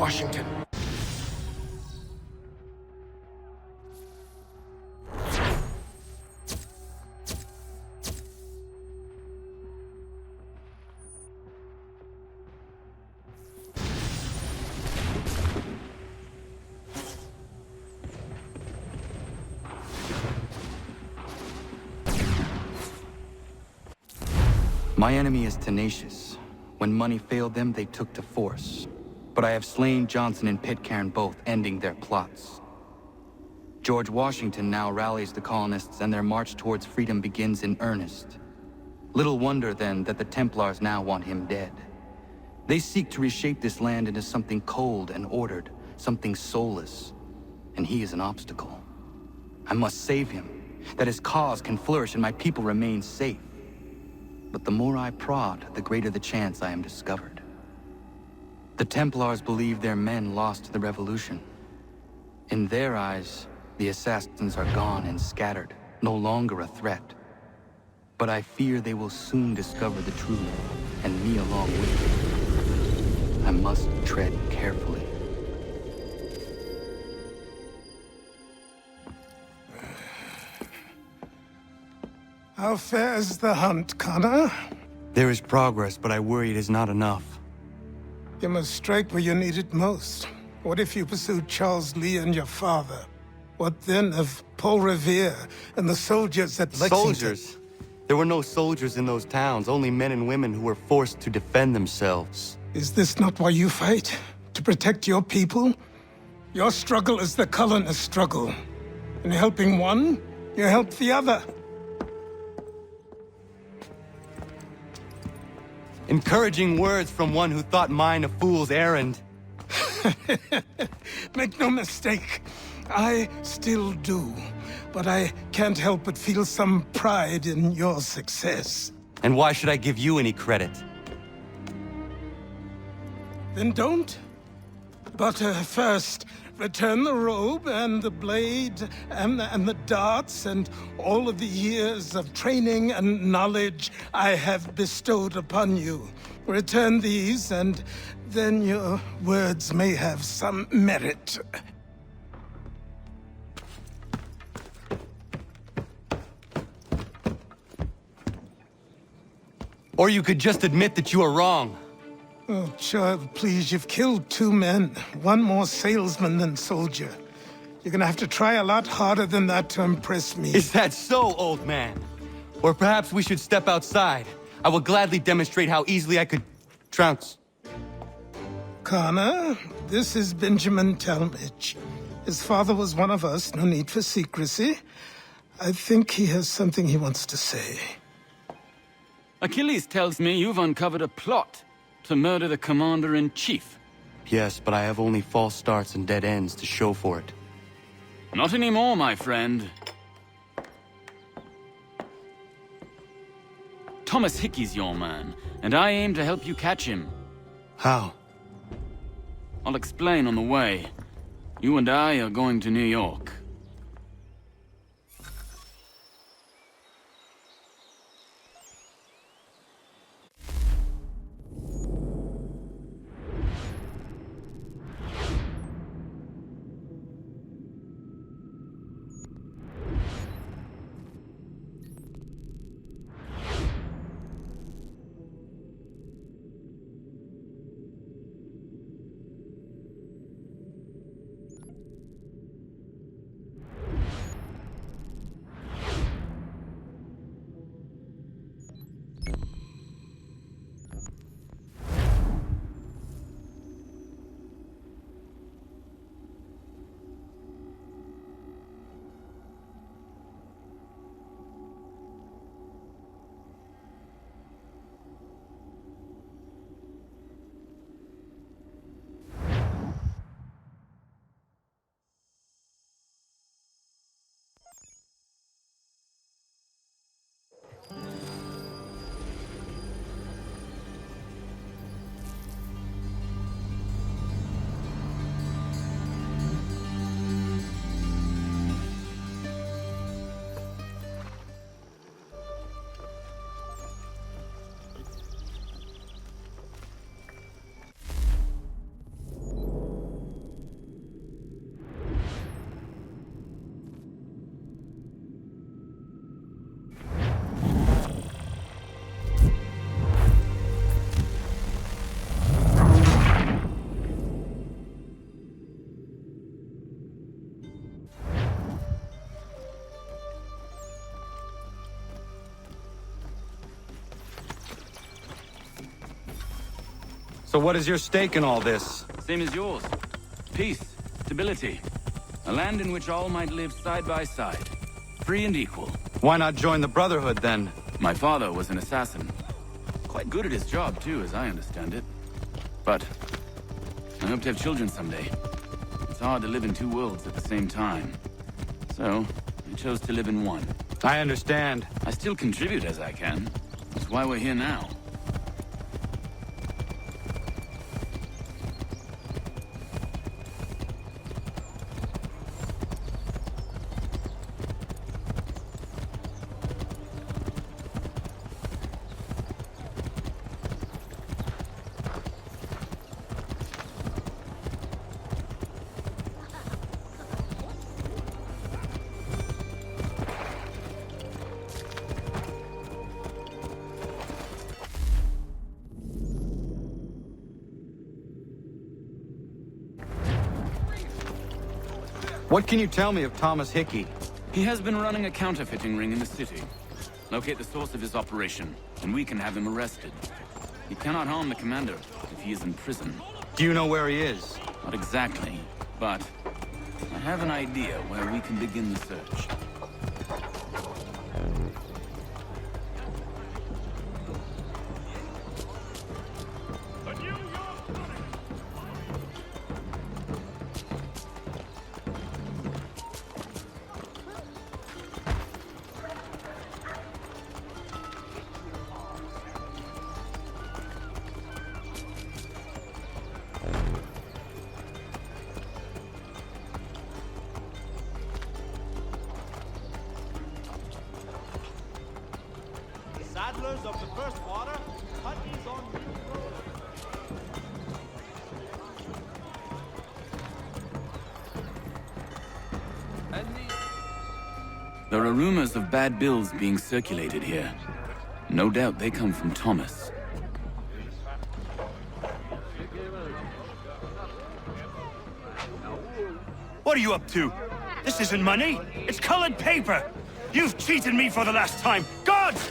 Washington. My enemy is tenacious. When money failed them, they took to force. But I have slain Johnson and Pitcairn both, ending their plots. George Washington now rallies the colonists, and their march towards freedom begins in earnest. Little wonder, then, that the Templars now want him dead. They seek to reshape this land into something cold and ordered, something soulless. And he is an obstacle. I must save him, that his cause can flourish and my people remain safe. But the more I prod, the greater the chance I am discovered. The Templars believe their men lost the revolution. In their eyes, the assassins are gone and scattered, no longer a threat. But I fear they will soon discover the truth, and me along with them. I must tread carefully. How fares the hunt, Connor? There is progress, but I worry it is not enough. You must strike where you need it most. What if you pursued Charles Lee and your father? What then of Paul Revere and the soldiers at Lexington? Soldiers? There were no soldiers in those towns, only men and women who were forced to defend themselves. Is this not why you fight? To protect your people? Your struggle is the colonists' struggle. In helping one, you help the other. Encouraging words from one who thought mine a fool's errand. Make no mistake, I still do. But I can't help but feel some pride in your success. And why should I give you any credit? Then don't. But first, return the robe and the blade and the darts and all of the years of training and knowledge I have bestowed upon you. Return these, and then your words may have some merit. Or you could just admit that you are wrong. Oh, child, please, you've killed 2 men. One more salesman than soldier. You're gonna have to try a lot harder than that to impress me. Is that so, old man? Or perhaps we should step outside. I will gladly demonstrate how easily I could trounce. Connor, this is Benjamin Talmadge. His father was one of us, no need for secrecy. I think he has something he wants to say. Achilles tells me you've uncovered a plot to murder the Commander-in-Chief. Yes, but I have only false starts and dead ends to show for it. Not anymore, my friend. Thomas Hickey's your man, and I aim to help you catch him. How? I'll explain on the way. You and I are going to New York. So what is your stake in all this? Same as yours. Peace, stability. A land in which all might live side by side. Free and equal. Why not join the Brotherhood, then? My father was an assassin. Quite good at his job, too, as I understand it. But I hope to have children someday. It's hard to live in two worlds at the same time. So, I chose to live in one. I understand. I still contribute as I can. That's why we're here now. What can you tell me of Thomas Hickey? He has been running a counterfeiting ring in the city. Locate the source of his operation, and we can have him arrested. He cannot harm the commander if he is in prison. Do you know where he is? Not exactly, but I have an idea where we can begin the search. Saddlers of the first water, Hutties on new road. There are rumors of bad bills being circulated here. No doubt they come from Thomas. What are you up to? This isn't money. It's colored paper. You've cheated me for the last time. Gods!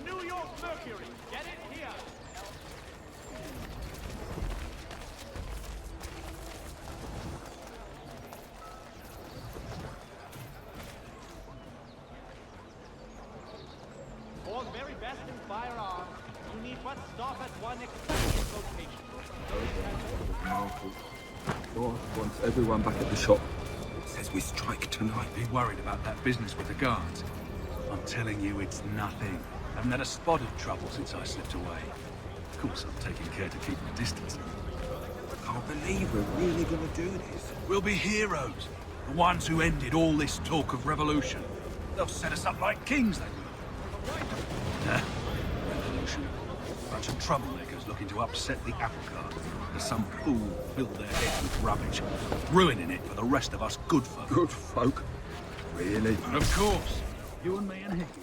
New York Mercury. Get it here. For the very best in firearms, you need but stop at one expedient location. Boss wants everyone back at the shop. Says we strike tonight. Be worried about that business with the guards. I'm telling you, it's nothing. Haven't had a spot of trouble since I slipped away. Of course, I'm taking care to keep my distance. Can't believe we're really gonna do this. We'll be heroes. The ones who ended all this talk of revolution. They'll set us up like kings, they will. Revolution. Bunch of troublemakers looking to upset the apple cart. There's some fool filled their heads with rubbish, ruining it for the rest of us good folk. Good folk? Really? And of course, you and me and Hickey.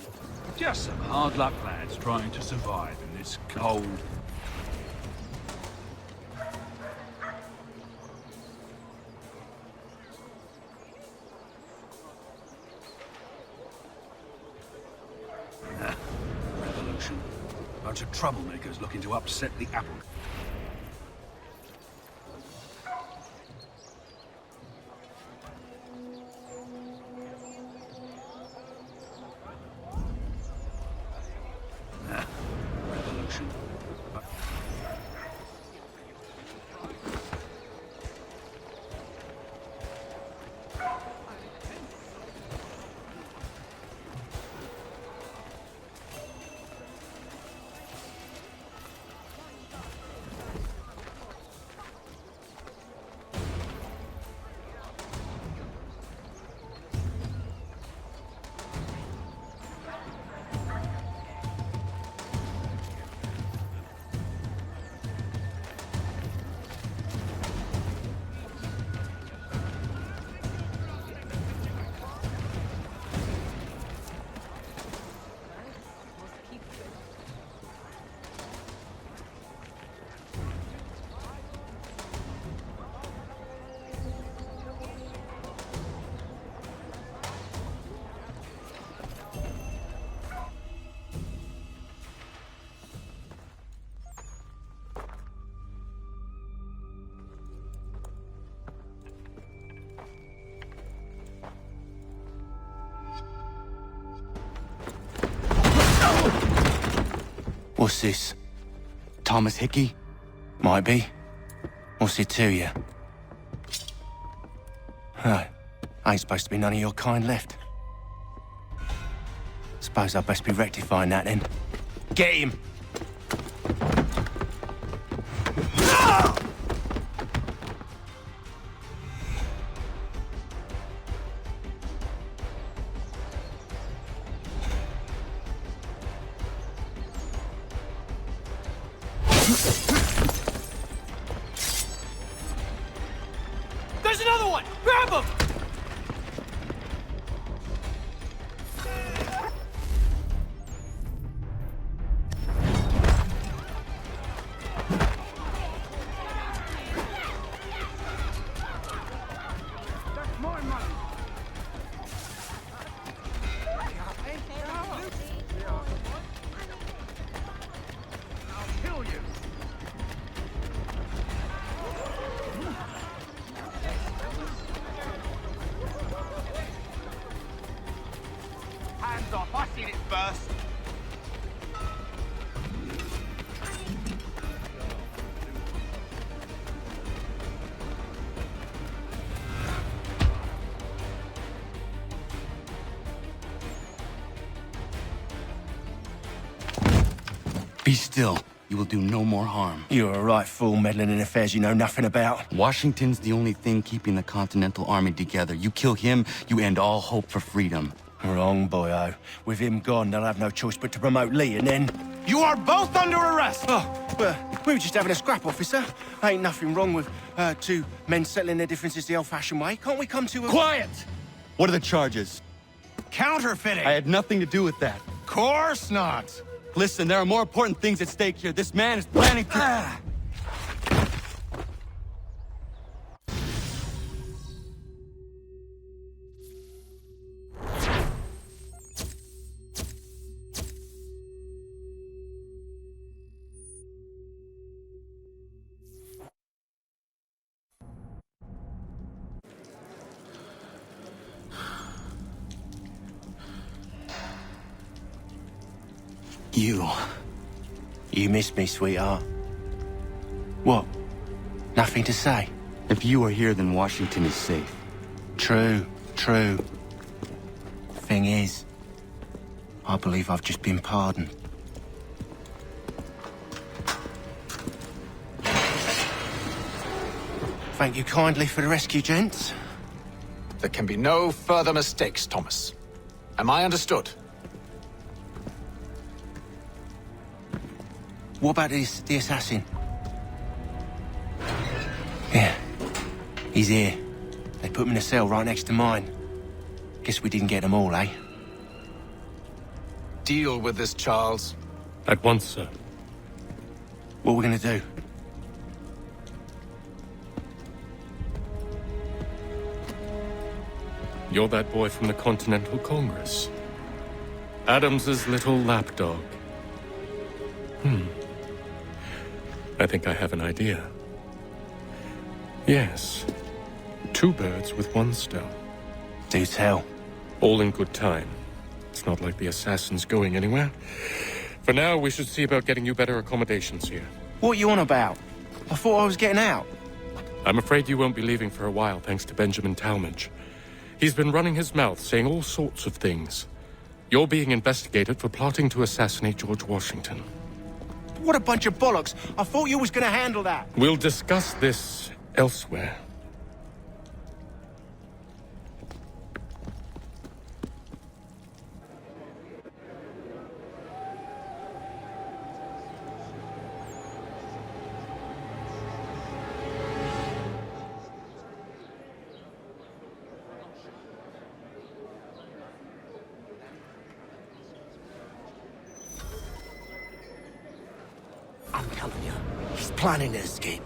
Just some hard luck lads trying to survive in this cold... Revolution. Bunch of troublemakers looking to upset the apple. Revolution. What's this? Thomas Hickey? Might be. What's it to you? Oh, ain't supposed to be none of your kind left. Suppose I'd best be rectifying that then. Get him! There's another one! Grab him! Hands off, I seen it first. Be still. You will do no more harm. You're a right fool meddling in affairs you know nothing about. Washington's the only thing keeping the Continental Army together. You kill him, you end all hope for freedom. Wrong, boyo. With him gone, they'll have no choice but to promote Lee, and then... You are both under arrest! Oh, well, we were just having a scrap, officer. Ain't nothing wrong with two men settling their differences the old-fashioned way. Can't we come to a... Quiet! What are the charges? Counterfeiting! I had nothing to do with that. Course not! Listen, there are more important things at stake here. This man is planning to... You miss me, sweetheart. What? Nothing to say? If you are here, then Washington is safe. True. Thing is, I believe I've just been pardoned. Thank you kindly for the rescue, gents. There can be no further mistakes, Thomas. Am I understood? What about the assassin? Yeah, he's here. They put him in a cell right next to mine. Guess we didn't get them all, eh? Deal with this, Charles. At once, sir. What are we gonna do? You're that boy from the Continental Congress. Adams's little lapdog. I think I have an idea. Yes. 2 birds with 1 stone. Do tell. All in good time. It's not like the assassin's going anywhere. For now, we should see about getting you better accommodations here. What are you on about? I thought I was getting out. I'm afraid you won't be leaving for a while, thanks to Benjamin Talmadge. He's been running his mouth, saying all sorts of things. You're being investigated for plotting to assassinate George Washington. What a bunch of bollocks. I thought you was gonna handle that. We'll discuss this elsewhere. I'm telling you, he's planning to escape.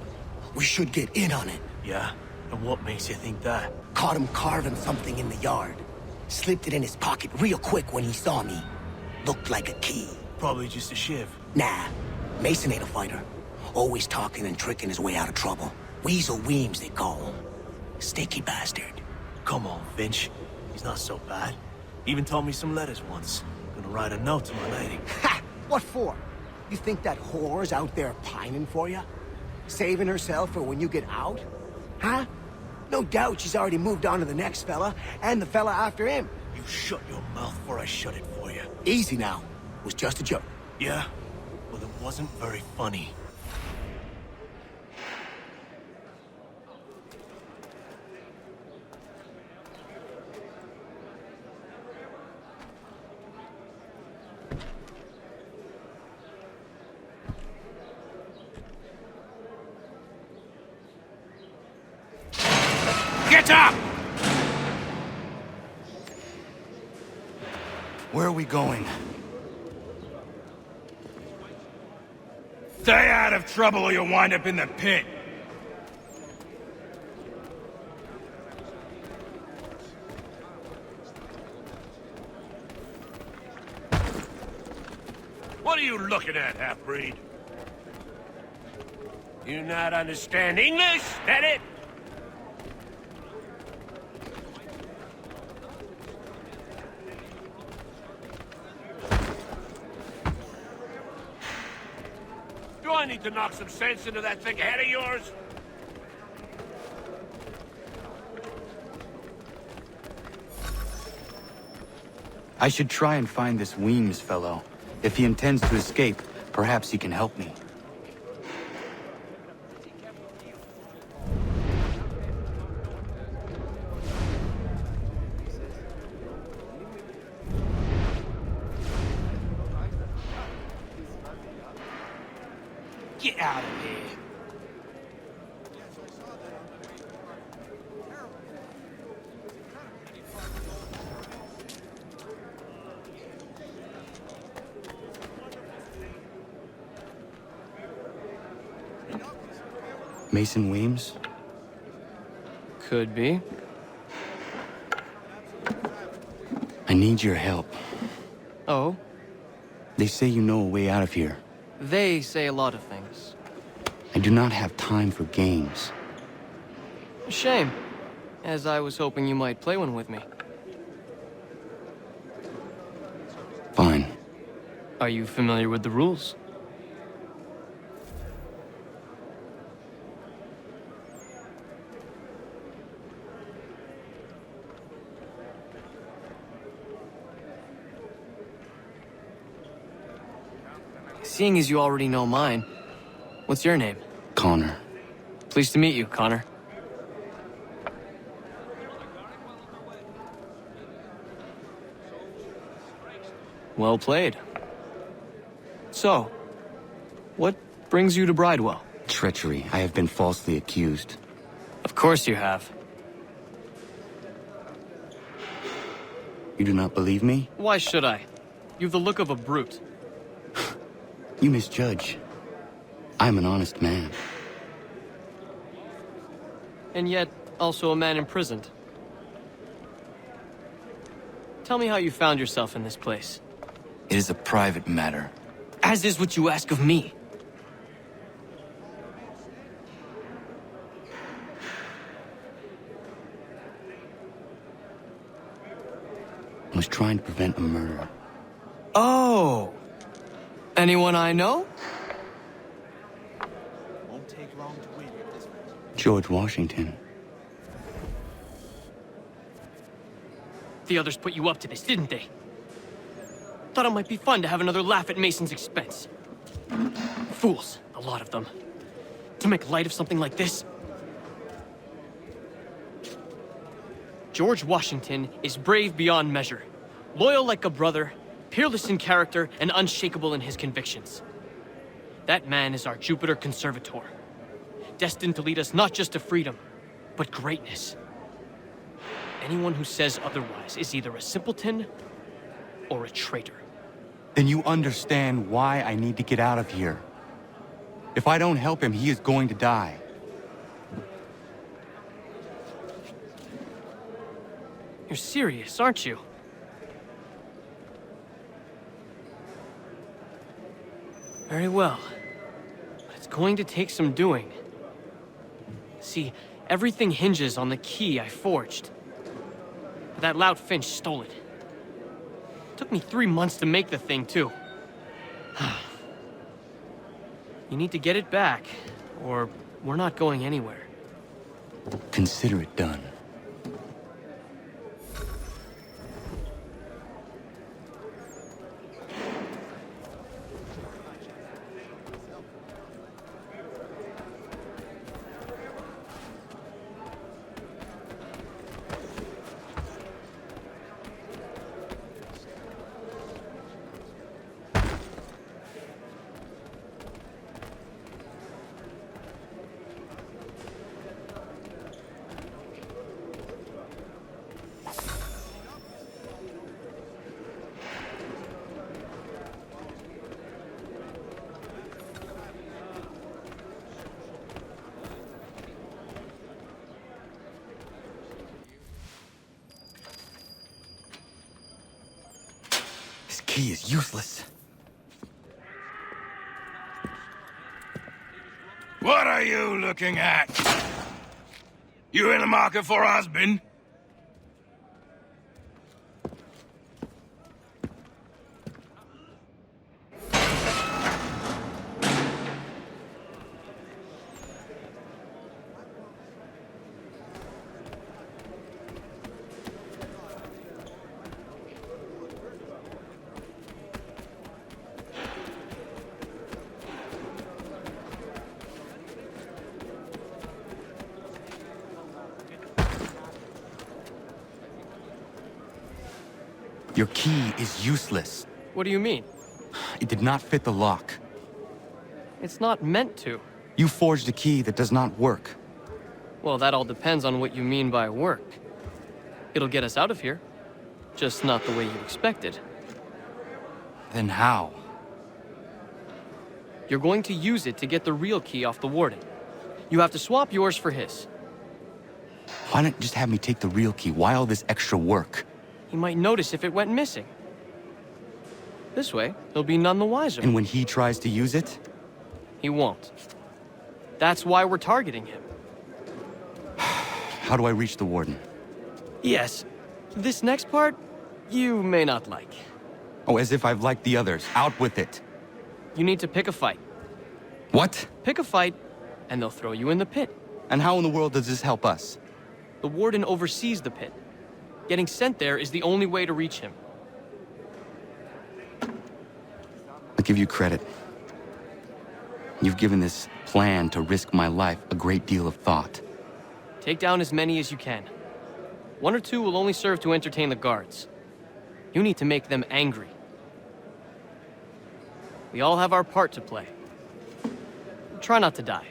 We should get in on it. Yeah? And what makes you think that? Caught him carving something in the yard. Slipped it in his pocket real quick when he saw me. Looked like a key. Probably just a shiv. Nah, Mason ain't a fighter. Always talking and tricking his way out of trouble. Weasel Weems, they call him. Sticky bastard. Come on, Finch. He's not so bad. Even taught me some letters once. Gonna write a note to my lady. Ha! What for? You think that whore's out there pining for you? Saving herself for when you get out? Huh? No doubt she's already moved on to the next fella, and the fella after him. You shut your mouth before I shut it for you. Easy now. It was just a joke. Yeah? Well, it wasn't very funny. Get up! Where are we going? Stay out of trouble or you'll wind up in the pit. What are you looking at, half-breed? You not understand English? That it? Do I need to knock some sense into that thick head of yours? I should try and find this Weems fellow. If he intends to escape, perhaps he can help me. Get out of here. Mason Weems? Could be. I need your help. Oh? They say you know a way out of here. They say a lot of things. I do not have time for games. Shame, as I was hoping you might play one with me. Fine. Are you familiar with the rules? Seeing as you already know mine, what's your name? Connor. Pleased to meet you, Connor. Well played. So, what brings you to Bridewell? Treachery. I have been falsely accused. Of course you have. You do not believe me? Why should I? You've the look of a brute. You misjudge. I'm an honest man. And yet, also a man imprisoned. Tell me how you found yourself in this place. It is a private matter. As is what you ask of me. I was trying to prevent a murder. Oh! Anyone I know? Won't take long to win this one. George Washington. The others put you up to this, didn't they? Thought it might be fun to have another laugh at Mason's expense. Fools, a lot of them. To make light of something like this. George Washington is brave beyond measure, loyal like a brother, peerless in character, and unshakable in his convictions. That man is our Jupiter Conservator, destined to lead us not just to freedom, but greatness. Anyone who says otherwise is either a simpleton or a traitor. Then you understand why I need to get out of here. If I don't help him, he is going to die. You're serious, aren't you? Very well. But it's going to take some doing. See, everything hinges on the key I forged. But that lout Finch stole it. Took me 3 months to make the thing, too. You need to get it back, or we're not going anywhere. Consider it done. Key is useless. What are you looking at? You in the market for a husband? Your key is useless. What do you mean? It did not fit the lock. It's not meant to. You forged a key that does not work. Well, that all depends on what you mean by work. It'll get us out of here. Just not the way you expected. Then how? You're going to use it to get the real key off the warden. You have to swap yours for his. Why not just have me take the real key? Why all this extra work? He might notice if it went missing. This way, he'll be none the wiser. And when he tries to use it? He won't. That's why we're targeting him. How do I reach the warden? Yes. This next part, you may not like. Oh, as if I've liked the others. Out with it. You need to pick a fight. What? Pick a fight, and they'll throw you in the pit. And how in the world does this help us? The warden oversees the pit. Getting sent there is the only way to reach him. I'll give you credit. You've given this plan to risk my life a great deal of thought. Take down as many as you can. 1 or 2 will only serve to entertain the guards. You need to make them angry. We all have our part to play. Try not to die.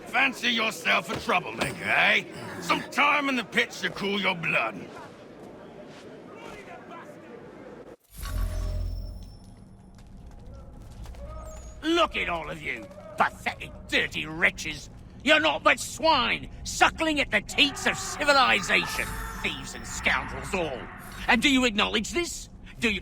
Fancy yourself a troublemaker, eh? Some time in the pits to cool your blood. Look at all of you, pathetic, dirty wretches. You're not but swine, suckling at the teats of civilization. Thieves and scoundrels all. And do you acknowledge this? Do you...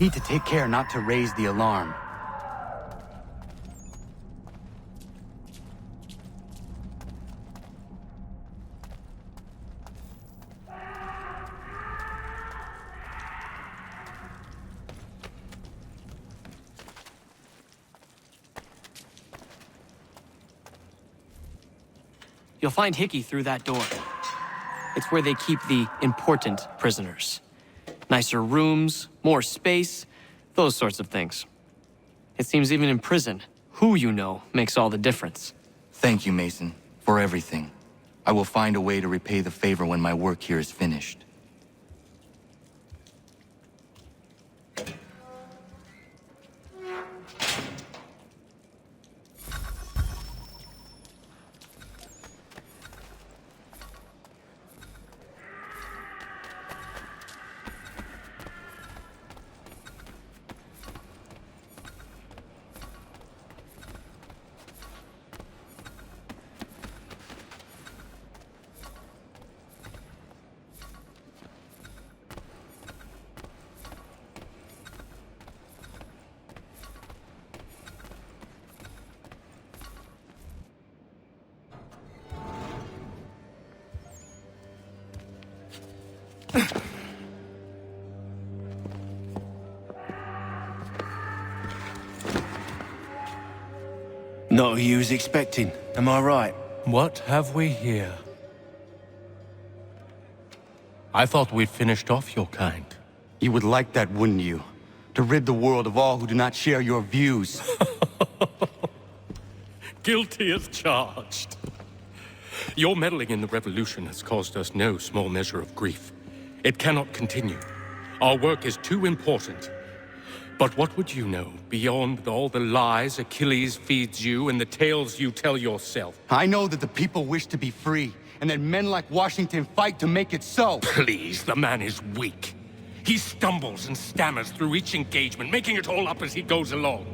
Need to take care not to raise the alarm. You'll find Hickey through that door. It's where they keep the important prisoners. Nicer rooms, more space, those sorts of things. It seems even in prison, who you know makes all the difference. Thank you, Mason, for everything. I will find a way to repay the favor when my work here is finished. Not who you was expecting, am I right? What have we here? I thought we'd finished off your kind. You would like that, wouldn't you? To rid the world of all who do not share your views. Guilty as charged. Your meddling in the revolution has caused us no small measure of grief. It cannot continue. Our work is too important. But what would you know beyond all the lies Achilles feeds you and the tales you tell yourself? I know that the people wish to be free, and that men like Washington fight to make it so. Please, the man is weak. He stumbles and stammers through each engagement, making it all up as he goes along.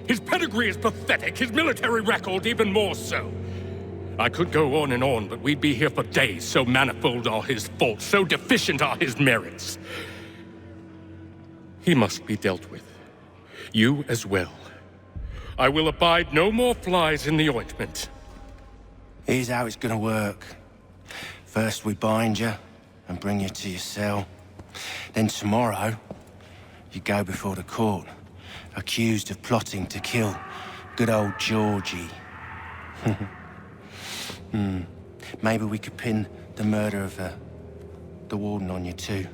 His pedigree is pathetic, his military record even more so. I could go on, but we'd be here for days, so manifold are his faults, so deficient are his merits. He must be dealt with. You as well. I will abide no more flies in the ointment. Here's how it's gonna work. First we bind you and bring you to your cell. Then tomorrow, you go before the court, accused of plotting to kill good old Georgie. Maybe we could pin the murder of the warden on you too.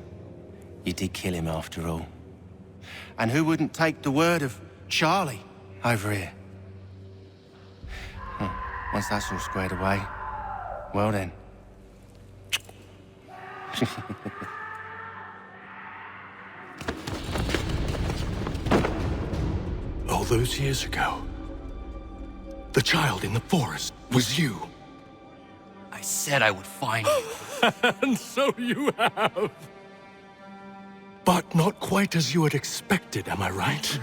You did kill him after all. And who wouldn't take the word of Charlie over here? Once that's all squared away, well then. All those years ago, the child in the forest was you. I said I would find you. And so you have. But not quite as you had expected, am I right?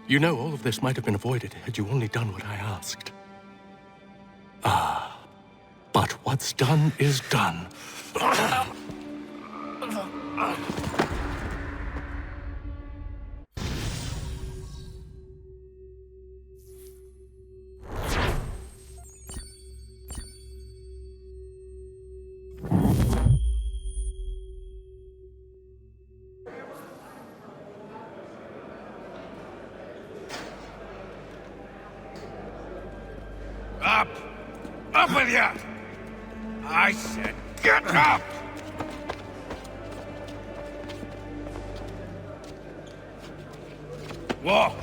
You know, all of this might have been avoided had you only done what I asked. But what's done is done. Up! Up with you! I said get up! Walk!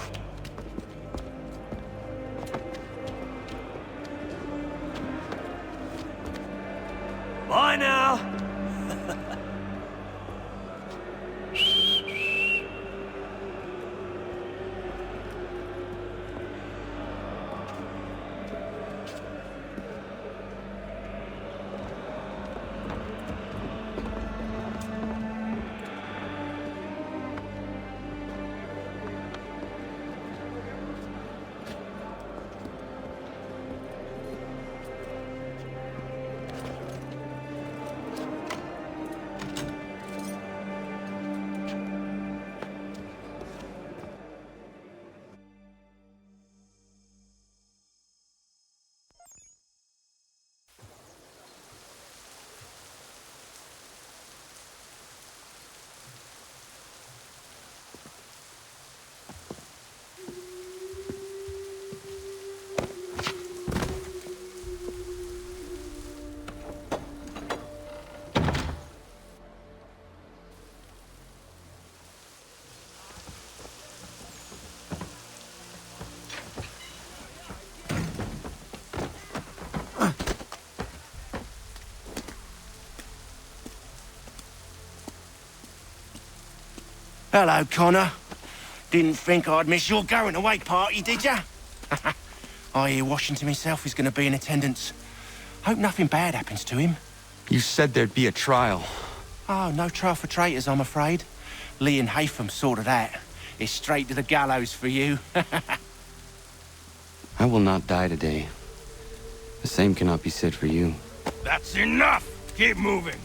Bye now! Hello, Connor. Didn't think I'd miss your going away party, did ya? I hear Washington himself is going to be in attendance. Hope nothing bad happens to him. You said there'd be a trial. Oh, no trial for traitors, I'm afraid. Lee and Haytham sorted that. It's straight to the gallows for you. I will not die today. The same cannot be said for you. That's enough! Keep moving!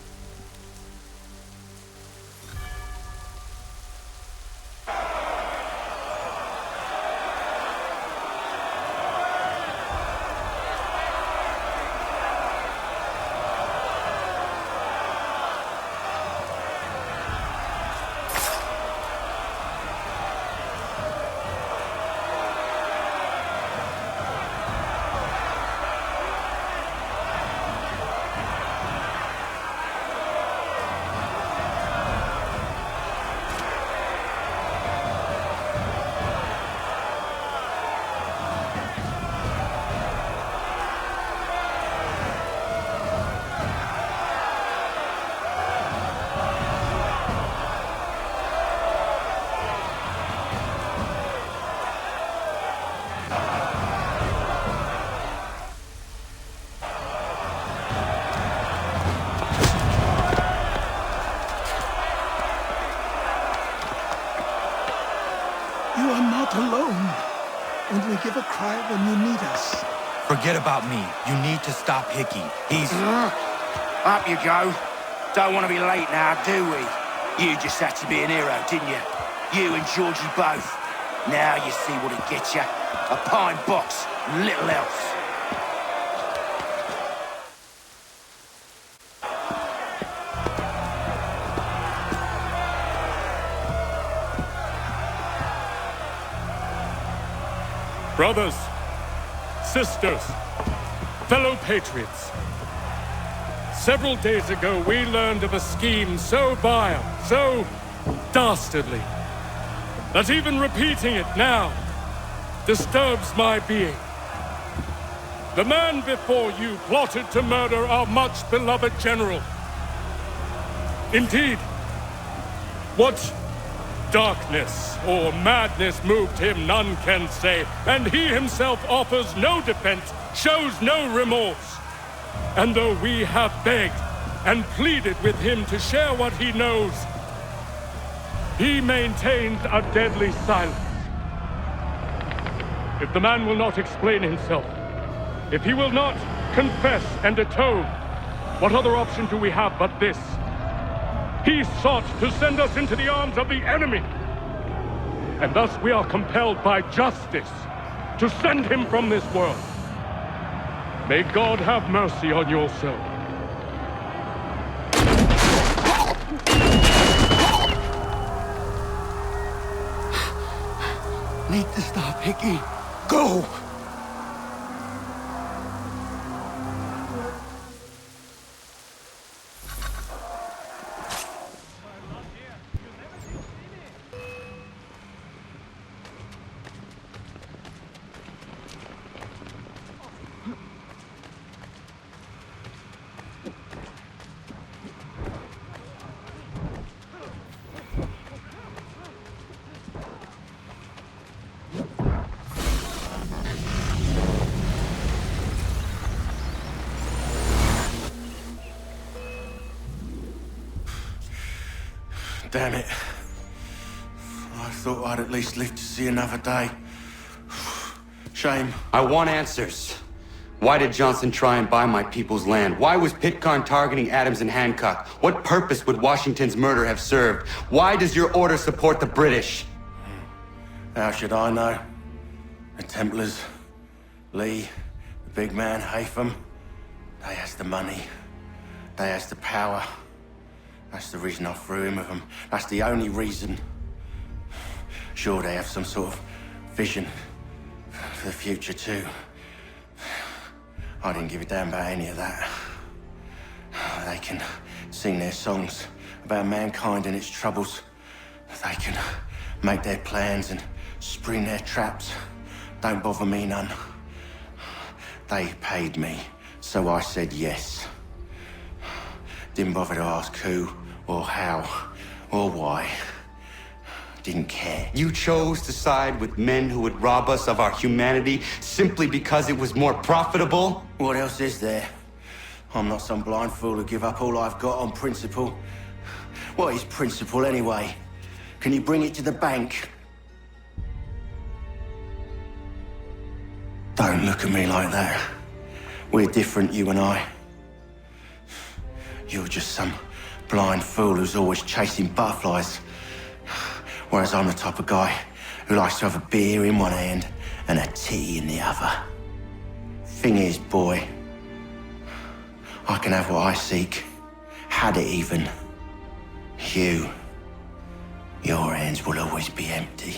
You are not alone. Only give a cry when you need us. Forget about me. You need to stop Hickey. He's... Up you go. Don't want to be late now, do we? You just had to be an hero, didn't you? You and Georgie both. Now you see what it gets you. A pine box, little else. Brothers, sisters, fellow patriots. Several days ago, we learned of a scheme so vile, so dastardly, that even repeating it now disturbs my being. The man before you plotted to murder our much-beloved general. Indeed, what darkness or madness moved him, none can say, and he himself offers no defense, shows no remorse. And though we have begged and pleaded with him to share what he knows, he maintains a deadly silence. If the man will not explain himself, if he will not confess and atone, what other option do we have but this? He sought to send us into the arms of the enemy. And thus we are compelled by justice to send him from this world. May God have mercy on your soul. Need to stop Hickey. Go! Damn it. I thought I'd at least live to see another day. Shame. I want answers. Why did Johnson try and buy my people's land? Why was Pitcairn targeting Adams and Hancock? What purpose would Washington's murder have served? Why does your order support the British? How should I know? The Templars, Lee, the big man, Haytham, they has the money. They has the power. That's the reason I threw him with them. That's the only reason. Sure, they have some sort of vision for the future too. I didn't give a damn about any of that. They can sing their songs about mankind and its troubles. They can make their plans and spring their traps. Don't bother me none. They paid me, so I said yes. Didn't bother to ask who, or how, or why. Didn't care. You chose to side with men who would rob us of our humanity simply because it was more profitable? What else is there? I'm not some blind fool who give up all I've got on principle. What is principle anyway? Can you bring it to the bank? Don't look at me like that. We're different, you and I. You're just some blind fool who's always chasing butterflies. Whereas I'm the type of guy who likes to have a beer in one hand and a tea in the other. Thing is, boy, I can have what I seek. Had it even. Your hands will always be empty.